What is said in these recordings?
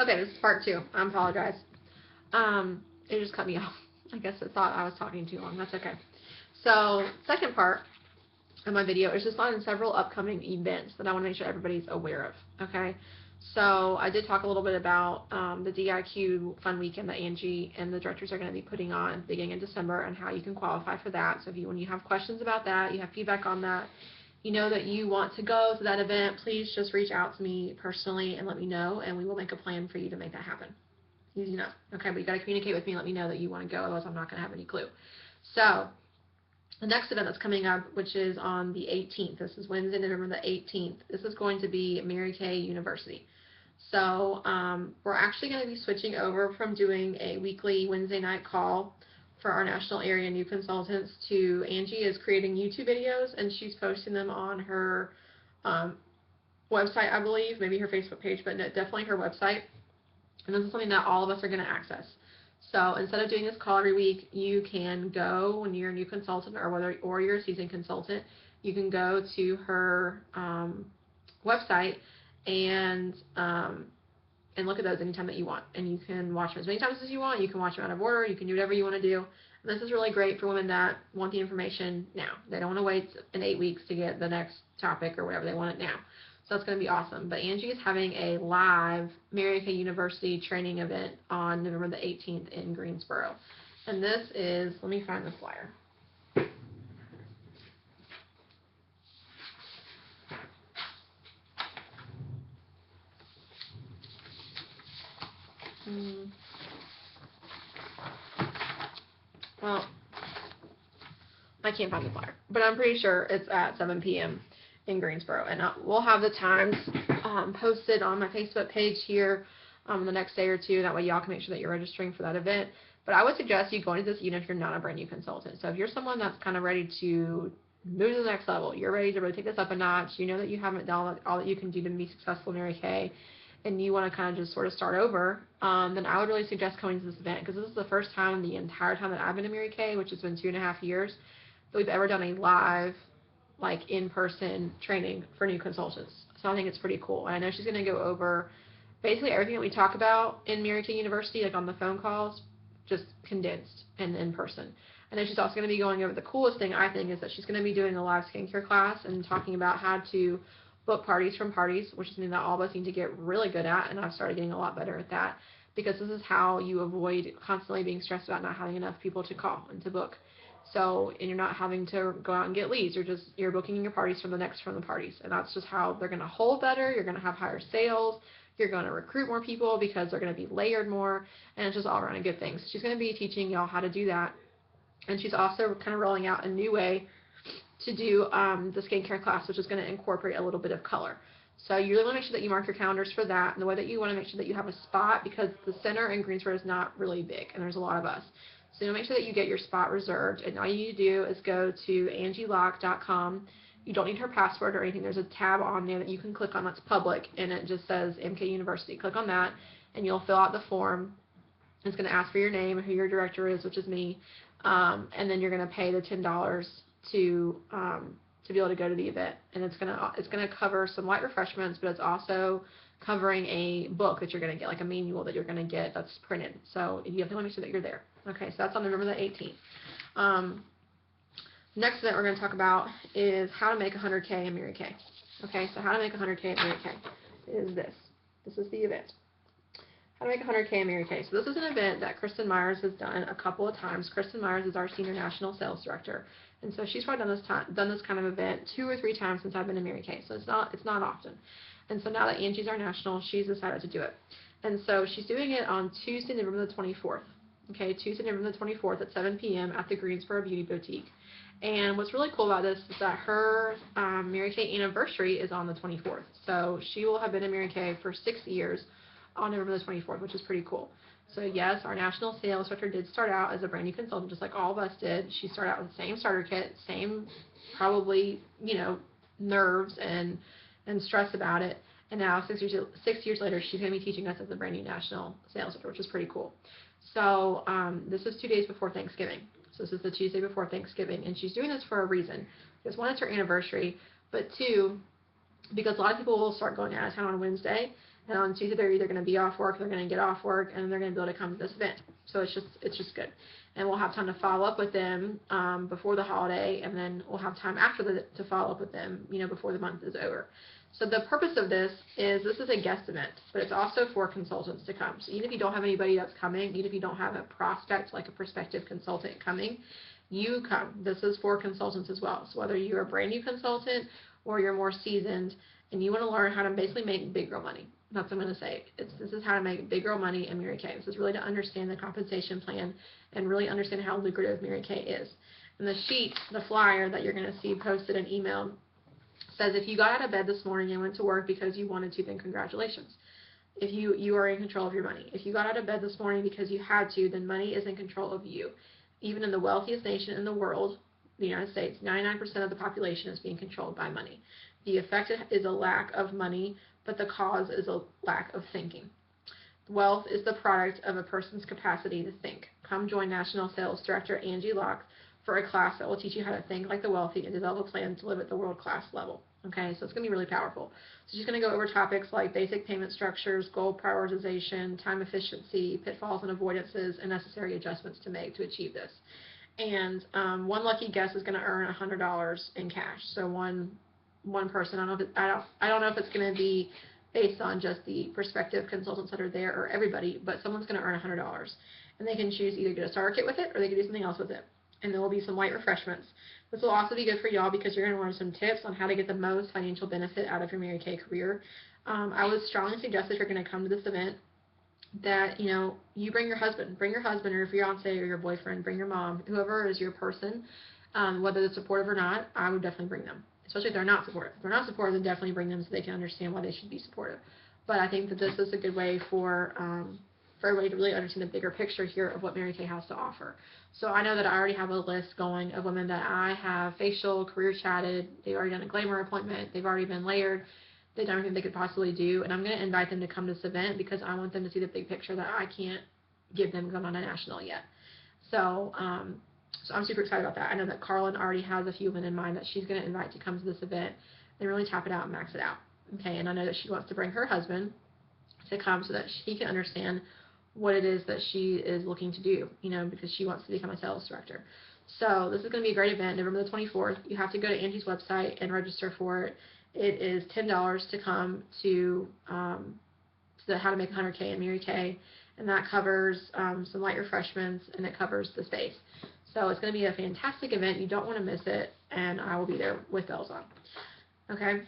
Okay, this is part 2. I apologize. It just cut me off. I guess it thought I was talking too long. That's okay. So, second part of my video is just on several upcoming events that I want to make sure everybody's aware of. Okay, so I did talk a little bit about the DIQ Fun Weekend that Angie and the directors are going to be putting on beginning in December and how you can qualify for that. So when you have questions about that, you have feedback on that, you know that you want to go to that event, please just reach out to me personally and let me know, and we will make a plan for you to make that happen. Easy enough. Okay, but you got to communicate with me and let me know that you want to go, otherwise I'm not going to have any clue. So the next event that's coming up, which is on the 18th, this is Wednesday, November the 18th, this is going to be Mary Kay University. So we're actually going to be switching over from doing a weekly Wednesday night call for our national area new consultants to Angie is creating YouTube videos, and she's posting them on her website, I believe, maybe her Facebook page, but no, definitely her website. And this is something that all of us are going to access. So instead of doing this call every week, you can go when you're a new consultant or you're a seasoned consultant, you can go to her website and look at those anytime that you want. And you can watch them as many times as you want. You can watch them out of order. You can do whatever you want to do. And this is really great for women that want the information now. They don't want to wait 8 weeks to get the next topic or whatever. They want it now. So it's going to be awesome. But Angie is having a live Mary Kay University training event on November the 18th in Greensboro. And this is, let me find the flyer. Well, I can't find the flyer, but I'm pretty sure it's at 7 p.m. in Greensboro, and we'll have the times posted on my Facebook page here the next day or two. That way y'all can make sure that you're registering for that event. But I would suggest you going to this even if you're not a brand new consultant. So if you're someone that's kind of ready to move to the next level, you're ready to really take this up a notch, you know that you haven't done all that you can do to be successful in Mary Kay, and you want to kind of just sort of start over, then I would really suggest going to this event, because this is the first time the entire time that I've been to Mary Kay, which has been 2.5 years, that we've ever done a live, like, in-person training for new consultants. So I think it's pretty cool. And I know she's going to go over basically everything that we talk about in Mary Kay University, like on the phone calls, just condensed and in person. And then she's also going to be going over the coolest thing, I think, is that she's going to be doing a live skincare class and talking about how to book parties from parties, which is something that all of us need to get really good at, and I've started getting a lot better at that, because this is how you avoid constantly being stressed about not having enough people to call and to book. So, and you're not having to go out and get leads, you're booking your parties from the parties, and that's just how they're going to hold better, you're going to have higher sales, you're going to recruit more people because they're going to be layered more, and it's just all around a good thing. So she's going to be teaching y'all how to do that, and she's also kind of rolling out a new way to do the skincare class, which is going to incorporate a little bit of color. So you really want to make sure that you mark your calendars for that, and the way that you want to make sure that you have a spot, because the center in Greensboro is not really big, and there's a lot of us. So you want to make sure that you get your spot reserved, and all you need to do is go to angielock.com. You don't need her password or anything. There's a tab on there that you can click on that's public, and it just says MK University. Click on that, and you'll fill out the form. It's going to ask for your name and who your director is, which is me, and then you're going to pay the $10 to be able to go to the event. And it's gonna cover some light refreshments, but it's also covering a book that you're going to get, like a manual that you're going to get that's printed. So you have to make sure that you're there. Okay, so that's on November the 18th. Next event we're going to talk about is how to make 100K in Mary Kay. Okay, so how to make 100K in Mary Kay is this. This is the event. How to make 100K in Mary Kay. So this is an event that Kristen Myers has done a couple of times. Kristen Myers is our Senior National Sales Director. And so she's probably done this kind of event 2 or 3 times since I've been in Mary Kay. So it's not often. And so now that Angie's our national, she's decided to do it. And so she's doing it on Tuesday, November the 24th. Okay, Tuesday, November the 24th at 7 p.m. at the Greensboro Beauty Boutique. And what's really cool about this is that her Mary Kay anniversary is on the 24th. So she will have been in Mary Kay for 6 years on November the 24th, which is pretty cool. So yes, our national sales director did start out as a brand new consultant, just like all of us did. She started out with the same starter kit, same probably, nerves and stress about it. And now 6 years later, she's going to be teaching us as a brand new national sales director, which is pretty cool. So this is 2 days before Thanksgiving. So this is the Tuesday before Thanksgiving, and she's doing this for a reason. Because one, it's her anniversary, but two, because a lot of people will start going out of town on Wednesday, and on Tuesday they're either going to be off work, they're going to get off work, and they're going to be able to come to this event. So it's just good. And we'll have time to follow up with them before the holiday, and then we'll have time after to follow up with them, before the month is over. So the purpose of this is a guest event, but it's also for consultants to come. So even if you don't have anybody that's coming, even if you don't have a prospect, like a prospective consultant coming, you come. This is for consultants as well. So whether you're a brand new consultant or you're more seasoned and you want to learn how to basically make big girl money, that's what I'm going to say. This is how to make big girl money in Mary Kay. This is really to understand the compensation plan and really understand how lucrative Mary Kay is. And the sheet, the flyer that you're going to see posted and emailed, says if you got out of bed this morning and went to work because you wanted to, then congratulations. If you are in control of your money. If you got out of bed this morning because you had to, then money is in control of you. Even in the wealthiest nation in the world, the United States, 99% of the population is being controlled by money. The effect is a lack of money, but the cause is a lack of thinking. Wealth is the product of a person's capacity to think. Come join National Sales Director Angie Locke for a class that will teach you how to think like the wealthy and develop a plan to live at the world-class level. Okay, so it's going to be really powerful. So she's going to go over topics like basic payment structures, goal prioritization, time efficiency, pitfalls and avoidances, and necessary adjustments to make to achieve this. And one lucky guest is going to earn $100 in cash. So one person. I don't know if it's going to be based on just the prospective consultants that are there or everybody, but someone's going to earn $100, and they can choose either to get a starter kit with it or they can do something else with it. And there will be some light refreshments. This will also be good for y'all because you're going to learn some tips on how to get the most financial benefit out of your Mary Kay career. I would strongly suggest if you're going to come to this event that you bring your husband or your fiance or your boyfriend, bring your mom, whoever is your person, whether they're supportive or not. I would definitely bring them, especially if they're not supportive. If they're not supportive, then definitely bring them so they can understand why they should be supportive. But I think that this is a good way for everybody to really understand the bigger picture here of what Mary Kay has to offer. So I know that I already have a list going of women that I have facial, career chatted, they've already done a glamour appointment, they've already been layered, they've done everything they could possibly do, and I'm going to invite them to come to this event because I want them to see the big picture that I can't give them because I'm not a national yet. So I'm super excited about that. I know that Carlin already has a few women in mind that she's going to invite to come to this event and really tap it out and max it out. Okay, and I know that she wants to bring her husband to come so that he can understand what it is that she is looking to do, because she wants to become a sales director. So this is going to be a great event, November the 24th. You have to go to Angie's website and register for it. It is $10 to come to How to Make 100K in Mary Kay, and that covers some light refreshments, and it covers the space. So it's going to be a fantastic event. You don't want to miss it, and I will be there with bells on. Okay.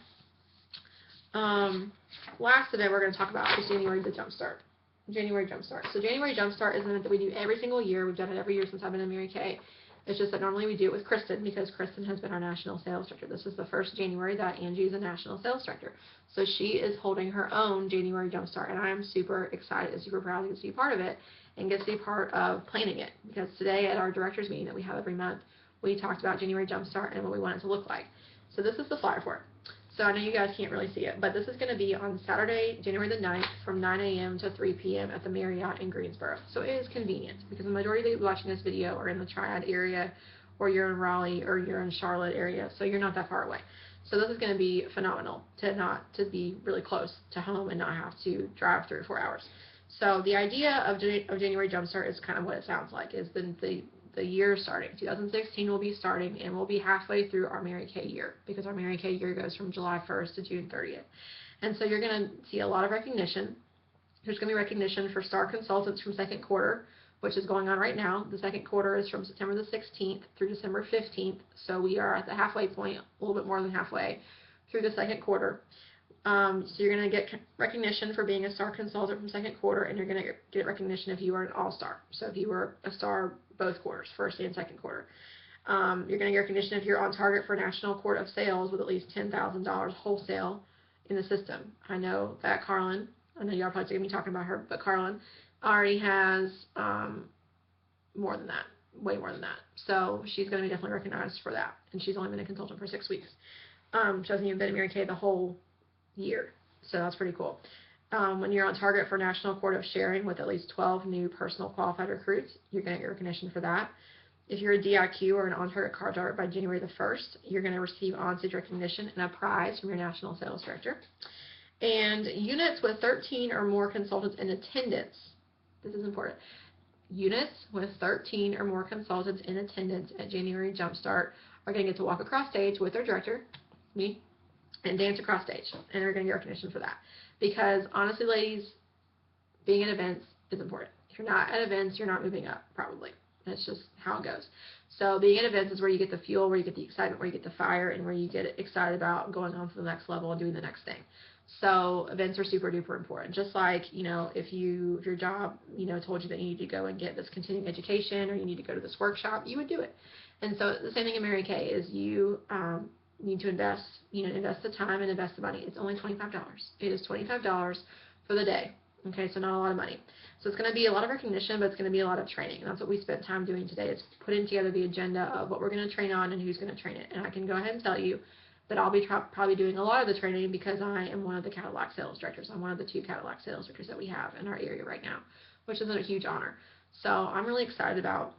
Last event we're going to talk about is January Jumpstart. January Jumpstart. So January Jumpstart is an event that we do every single year. We've done it every year since I've been in Mary Kay. It's just that normally we do it with Kristen because Kristen has been our national sales director. This is the first January that Angie is a national sales director. So she is holding her own January Jumpstart, and I am super excited and super proud to get to be part of it and get to be part of planning it, because today at our directors meeting that we have every month, we talked about January Jumpstart and what we want it to look like. So this is the flyer for it. So I know you guys can't really see it, but this is going to be on Saturday, January the 9th from 9 a.m. to 3 p.m. at the Marriott in Greensboro. So it is convenient because the majority of people watching this video are in the Triad area, or you're in Raleigh, or you're in Charlotte area, so you're not that far away. So this is going to be phenomenal to be really close to home and not have to drive 3 or 4 hours. So the idea of January Jumpstart is kind of what it sounds like, is the year starting. 2016 will be starting, and we'll be halfway through our Mary Kay year, because our Mary Kay year goes from July 1st to June 30th. And so you're going to see a lot of recognition. There's going to be recognition for star consultants from second quarter, which is going on right now. The second quarter is from September the 16th through December 15th. So we are at the halfway point, a little bit more than halfway through the second quarter. So you're going to get recognition for being a star consultant from second quarter, and you're going to get recognition if you are an all-star. So if you were a star both quarters, first and second quarter. You're going to get recognition if you're on target for National Court of Sales with at least $10,000 wholesale in the system. I know that Carlin, I know y'all probably going to be talking about her, but Carlin already has more than that, way more than that. So she's going to be definitely recognized for that, and she's only been a consultant for 6 weeks. She hasn't even been in Mary Kay the whole year, so that's pretty cool. When you're on target for National Court of Sharing with at least 12 new personal qualified recruits, you're going to get recognition for that. If you're a DIQ or an on-target car driver by January the 1st, you're going to receive on-stage recognition and a prize from your national sales director. And units with 13 or more consultants in attendance, this is important, units with 13 or more consultants in attendance at January Jumpstart are going to get to walk across stage with their director, me, and dance across stage, and they're going to get recognition for that. Because honestly, ladies, being at events is important. If you're not at events, you're not moving up, probably. That's just how it goes. So being at events is where you get the fuel, where you get the excitement, where you get the fire, and where you get excited about going on to the next level and doing the next thing. So events are super duper important. Just like, if your job, told you that you need to go and get this continuing education or you need to go to this workshop, you would do it. And so the same thing in Mary Kay is you need to invest the time and invest the money. It's only $25. It is $25 for the day. Okay, so not a lot of money. So it's going to be a lot of recognition, but it's going to be a lot of training. And that's what we spent time doing today, is putting together the agenda of what we're going to train on and who's going to train it. And I can go ahead and tell you that I'll be probably doing a lot of the training because I am one of the Cadillac sales directors. I'm one of the 2 Cadillac sales directors that we have in our area right now, which is a huge honor. So I'm really excited about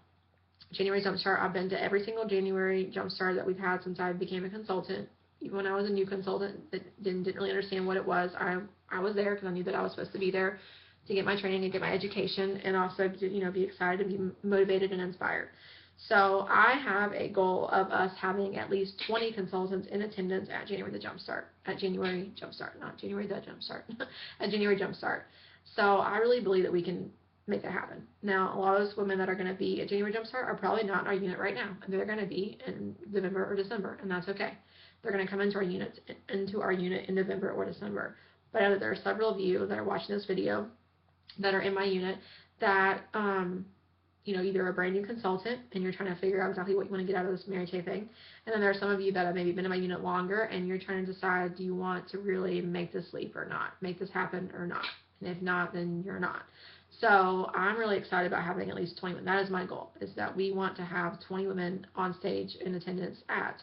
January Jumpstart. I've been to every single January Jumpstart that we've had since I became a consultant. Even when I was a new consultant that didn't really understand what it was, I was there because I knew that I was supposed to be there to get my training and get my education, and also to be excited and be motivated and inspired. So I have a goal of us having at least 20 consultants in attendance at January the Jumpstart, at January Jumpstart, not January the Jumpstart, at January Jumpstart. So I really believe that we can make that happen. Now, a lot of those women that are going to be at January Jumpstart are probably not in our unit right now. They're going to be in November or December, and that's okay. They're going to come into our unit in November or December. But I know there are several of you that are watching this video that are in my unit that either a brand new consultant and you're trying to figure out exactly what you want to get out of this Mary Kay thing, and then there are some of you that have maybe been in my unit longer and you're trying to decide, do you want to really make this leap or not, make this happen or not, and if not, then you're not. So I'm really excited about having at least 20 women. That is my goal, is that we want to have 20 women on stage in attendance at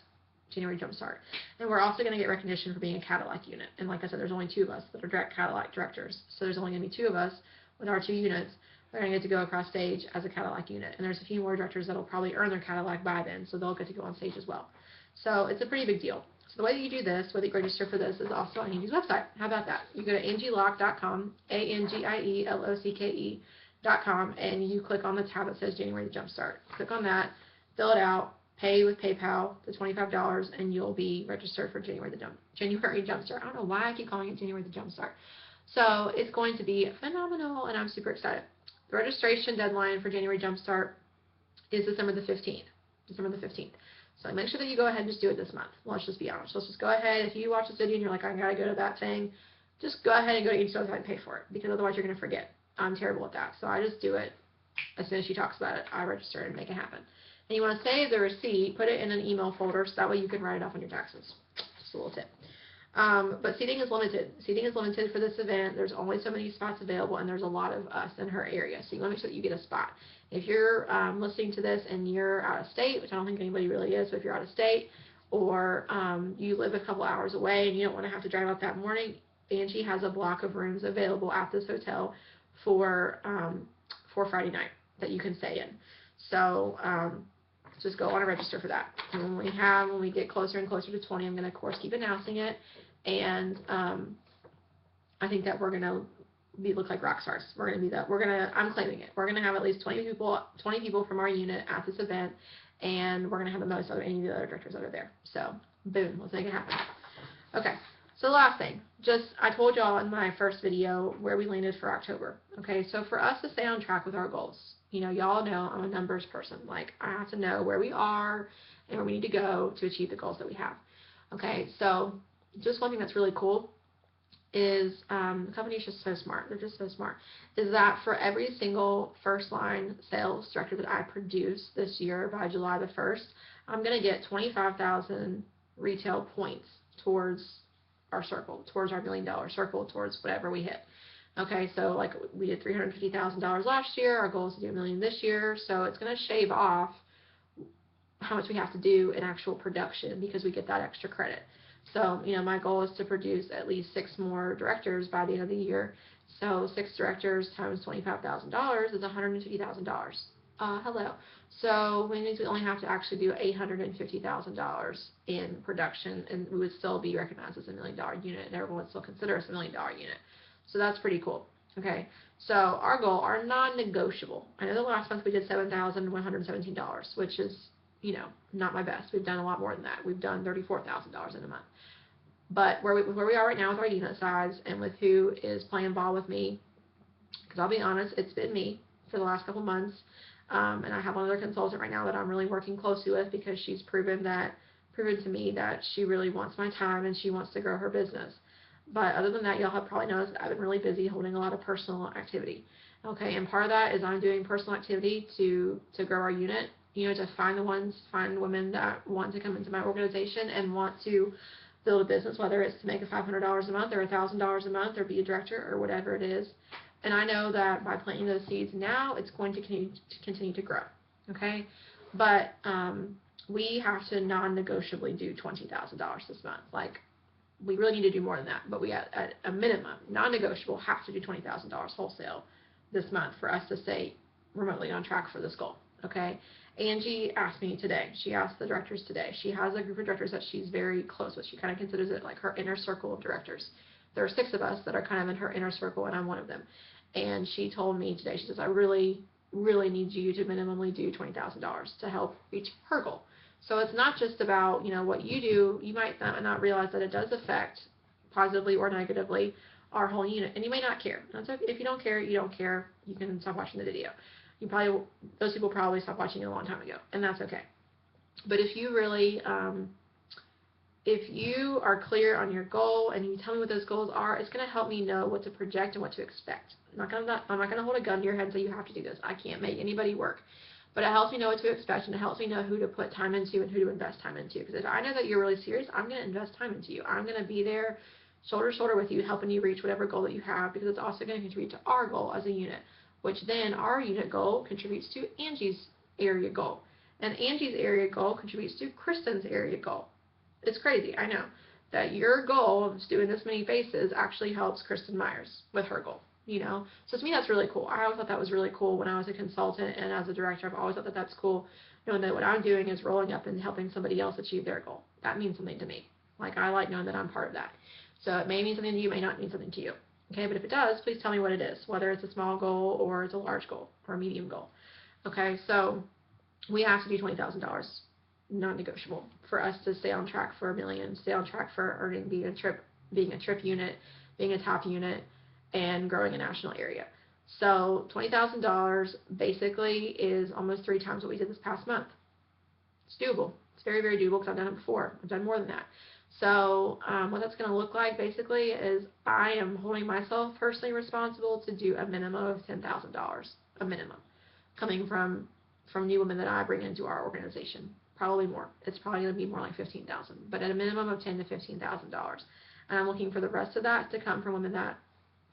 January Jumpstart. And we're also going to get recognition for being a Cadillac unit. And like I said, there's only 2 of us that are direct Cadillac directors. So there's only going to be 2 of us with our 2 units. They're going to get to go across stage as a Cadillac unit. And there's a few more directors that will probably earn their Cadillac by then, so they'll get to go on stage as well. So it's a pretty big deal. So the way that you do this, whether you register for this, is also on Angie's website. How about that? You go to angielock.com, ANGIELOCKE.com, and you click on the tab that says January the Jumpstart. Click on that, fill it out, pay with PayPal the $25, and you'll be registered for January Jumpstart. I don't know why I keep calling it January the Jumpstart. So it's going to be phenomenal, and I'm super excited. The registration deadline for January Jumpstart is December the 15th. So make sure that you go ahead and just do it this month. Let's just be honest. Let's just go ahead. If you watch this video and you're like, I gotta go to that thing, just go ahead and go to each website and pay for it, because otherwise you're going to forget. I'm terrible at that. So I just do it as soon as she talks about it. I register and make it happen. And you want to save the receipt, put it in an email folder, so that way you can write it off on your taxes. Just a little tip. But seating is limited. Seating is limited for this event. There's only so many spots available, and there's a lot of us in her area. So you want to make sure that you get a spot. If you're listening to this and you're out of state, which I don't think anybody really is, but if you're out of state, or you live a couple hours away and you don't want to have to drive out that morning, Angie has a block of rooms available at this hotel for Friday night that you can stay in. So just go on and register for that. And when we get closer and closer to 20, I'm going to, of course, keep announcing it. And I think that we're going to look like rock stars. I'm claiming it. We're going to have at least 20 people from our unit at this event, and we're going to have the most out of any of the other directors that are there. So, boom, let's make it happen. Okay, so the last thing, I told y'all in my first video where we landed for October. Okay, so for us to stay on track with our goals, y'all know I'm a numbers person. Like, I have to know where we are and where we need to go to achieve the goals that we have. Okay, so just one thing that's really cool is the company is just so smart. They're just so smart. Is that for every single first line sales director that I produce this year by July the 1st, I'm going to get 25,000 retail points towards our circle, towards our $1 million circle, towards whatever we hit. Okay, so like we did $350,000 last year. Our goal is to do $1 million this year. So it's going to shave off how much we have to do in actual production because we get that extra credit. So, my goal is to produce at least 6 more directors by the end of the year. So 6 directors times $25,000 is $150,000 Hello. So we means we only have to actually do $850,000 in production, and we would still be recognized as $1 million unit, and everyone would still consider us $1 million unit. So that's pretty cool. Okay. So our goal, our non-negotiable. I know the last month we did $7,117, which is, not my best. We've done a lot more than that. We've done $34,000 in a month. But where we are right now with our unit size and with who is playing ball with me, because I'll be honest, it's been me for the last couple months. And I have another consultant right now that I'm really working closely with because she's proven to me that she really wants my time and she wants to grow her business. But other than that, y'all have probably noticed I've been really busy holding a lot of personal activity. Okay, and part of that is I'm doing personal activity to grow our unit, to find women that want to come into my organization and want to build a business, whether it's to make $500 a month or $1,000 a month or be a director or whatever it is. And I know that by planting those seeds now, it's going to continue to grow. Okay, but we have to non-negotiably do $20,000 this month. Like, we really need to do more than that, but we at a minimum, non-negotiable, have to do $20,000 wholesale this month for us to stay remotely on track for this goal. Okay. Angie asked me today. She asked the directors today. She has a group of directors that she's very close with. She kind of considers it like her inner circle of directors. There are 6 of us that are kind of in her inner circle, and I'm one of them. And she told me today, she says, I really, really need you to minimally do $20,000 to help reach her goal. So it's not just about, what you do. You might not realize that it does affect positively or negatively our whole unit. And you may not care. That's okay. If you don't care, you don't care. You can stop watching the video. Those people probably stopped watching it a long time ago, and that's okay. But if you really, if you are clear on your goal and you tell me what those goals are, it's going to help me know what to project and what to expect. I'm not going to hold a gun to your head and say you have to do this. I can't make anybody work. But it helps me know what to expect, and it helps me know who to put time into and who to invest time into. Because if I know that you're really serious, I'm going to invest time into you. I'm going to be there shoulder to shoulder with you, helping you reach whatever goal that you have, because it's also going to contribute to our goal as a unit, which then our unit goal contributes to Angie's area goal. And Angie's area goal contributes to Kristen's area goal. It's crazy, I know, that your goal of doing this many faces actually helps Kristen Myers with her goal. So to me that's really cool. I always thought that was really cool when I was a consultant and as a director. I've always thought that that's cool, knowing that what I'm doing is rolling up and helping somebody else achieve their goal. That means something to me. Like, I like knowing that I'm part of that. So it may mean something to you, may not mean something to you. Okay, but if it does, please tell me what it is, whether it's a small goal or it's a large goal or a medium goal. Okay, so we have to do $20,000, non-negotiable, for us to stay on track for $1 million, stay on track for earning, being a trip unit, being a top unit, and growing a national area. So $20,000 basically is almost 3 times what we did this past month. It's doable. It's very, very doable because I've done it before. I've done more than that. So what that's going to look like basically is I am holding myself personally responsible to do a minimum of $10,000, a minimum, coming from new women that I bring into our organization. Probably more. It's probably going to be more like $15,000, but at a minimum of $10,000 to $15,000. And I'm looking for the rest of that to come from women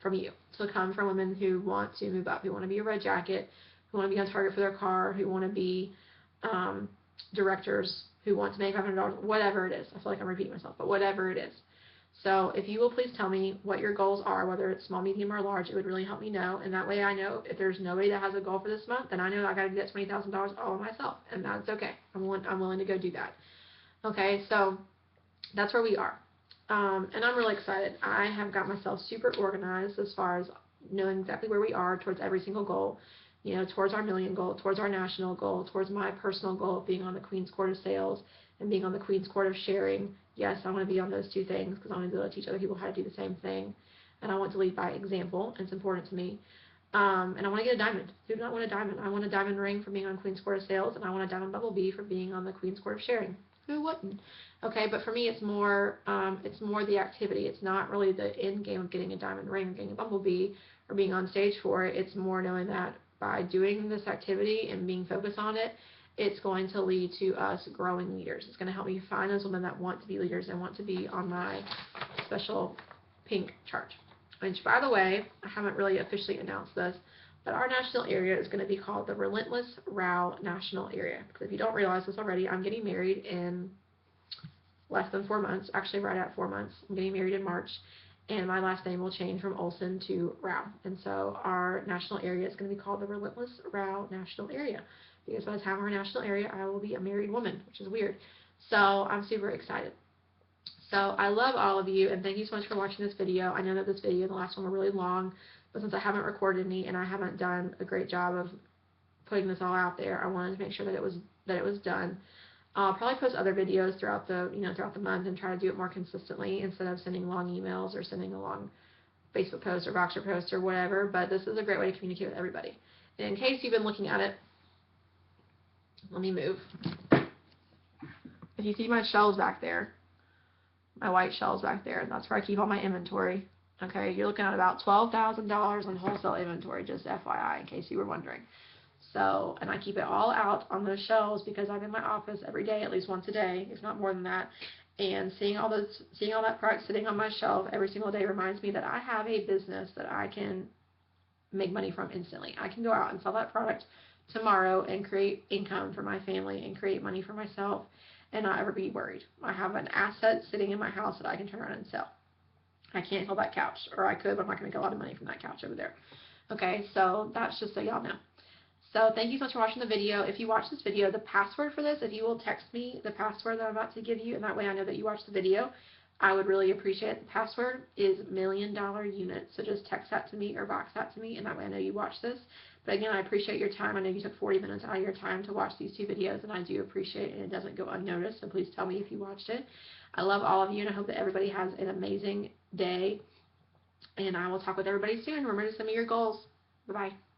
from you. So come from women who want to move up, who want to be a red jacket, who want to be on target for their car, who want to be directors, who want to make $500, whatever it is. I feel like I'm repeating myself, but whatever it is. So if you will please tell me what your goals are, whether it's small, medium, or large, it would really help me know. And that way I know if there's nobody that has a goal for this month, then I know I got to do that $20,000 all by myself, and that's okay. I'm willing to go do that. Okay, so that's where we are. And I'm really excited. I have got myself super organized as far as knowing exactly where we are towards every single goal, towards our million goal, towards our national goal, towards my personal goal of being on the Queen's Court of Sales and being on the Queen's Court of Sharing. Yes, I want to be on those 2 things because I want to be able to teach other people how to do the same thing. And I want to lead by example. It's important to me. And I want to get a diamond. Who does not want a diamond? I want a diamond ring for being on Queen's Court of Sales, and I want a diamond bumblebee for being on the Queen's Court of Sharing. Who wouldn't? Okay, but for me, it's more the activity. It's not really the end game of getting a diamond ring or getting a bumblebee or being on stage for it. It's more knowing that by doing this activity and being focused on it, it's going to lead to us growing leaders. It's going to help me find those women that want to be leaders and want to be on my special pink chart. Which, by the way, I haven't really officially announced this, but our national area is going to be called the Relentless Row National Area. Because if you don't realize this already, I'm getting married in less than 4 months, actually right at 4 months. I'm getting married in March, and my last name will change from Olson to Rao. And so our national area is going to be called the Relentless Rao National Area, because by the time we're national area, I will be a married woman, which is weird. So I'm super excited. So I love all of you, and thank you so much for watching this video. I know that this video and the last one were really long, but since I haven't recorded any and I haven't done a great job of putting this all out there, I wanted to make sure that it was done. I'll probably post other videos throughout the month and try to do it more consistently instead of sending long emails or sending a long Facebook post or Voxer post or whatever. But this is a great way to communicate with everybody. And in case you've been looking at it, let me move. If you see my shelves back there, my white shelves back there, that's where I keep all my inventory. Okay, you're looking at about $12,000 on wholesale inventory, just FYI, in case you were wondering. So, and I keep it all out on those shelves because I'm in my office every day, at least once a day, if not more than that. And seeing all that product sitting on my shelf every single day reminds me that I have a business that I can make money from instantly. I can go out and sell that product tomorrow and create income for my family and create money for myself and not ever be worried. I have an asset sitting in my house that I can turn around and sell. I can't sell that couch, or I could, but I'm not going to make a lot of money from that couch over there. Okay, so that's just so y'all know. So thank you so much for watching the video. If you watch this video, the password for this, if you will text me the password that I'm about to give you, and that way I know that you watched the video, I would really appreciate it. The password is $1 million unit. So just text that to me or box that to me, and that way I know you watched this. But again, I appreciate your time. I know you took 40 minutes out of your time to watch these two videos, and I do appreciate it, and it doesn't go unnoticed. So please tell me if you watched it. I love all of you, and I hope that everybody has an amazing day. And I will talk with everybody soon. Remember to send me your goals. Bye-bye.